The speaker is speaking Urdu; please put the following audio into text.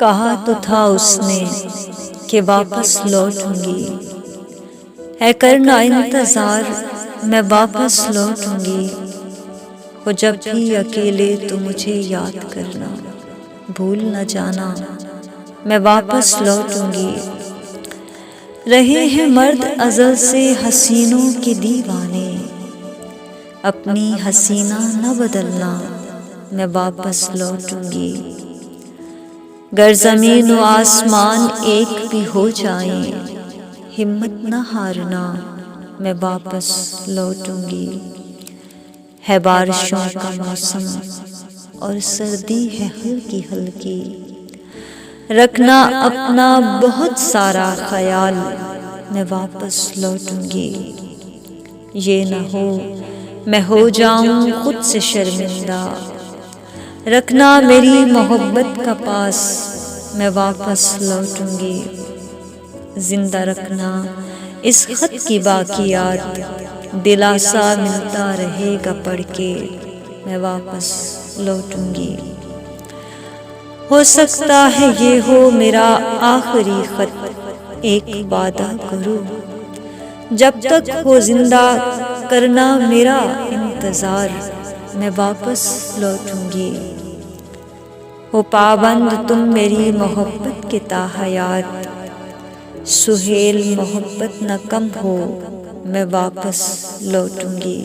کہا تو تھا اس نے کہ واپس لوٹوں گی، ہے کرنا انتظار میں واپس لوٹوں گی، ہو جب بھی اکیلے تو مجھے یاد کرنا، بھول نہ جانا میں واپس لوٹوں گی۔ رہے ہیں مرد ازل سے حسینوں کے دیوانے، اپنی حسینہ نہ بدلنا میں واپس لوٹوں گی۔ گر زمین و آسمان ایک بھی ہو جائیں، ہمت نہ ہارنا میں واپس لوٹوں گی۔ ہے بارشوں کا موسم اور سردی ہے ہلکی ہلکی، رکھنا اپنا بہت سارا خیال میں واپس لوٹوں گی۔ یہ نہ ہو میں ہو جاؤں خود سے شرمندہ، رکھنا میری محبت کا پاس میں واپس لوٹوں گی۔ زندہ رکھنا اس خط کی باقیات، دلاسا ملتا رہے گا پڑھ کے میں واپس لوٹوں گی۔ ہو سکتا ہے یہ ہو میرا آخری خط، ایک وعدہ کرو جب تک ہو زندہ کرنا میرا انتظار میں واپس لوٹوں گی۔ ہو پابند تم میری محبت کے تا حیات، سہیل محبت نہ کم ہو میں واپس لوٹوں گی۔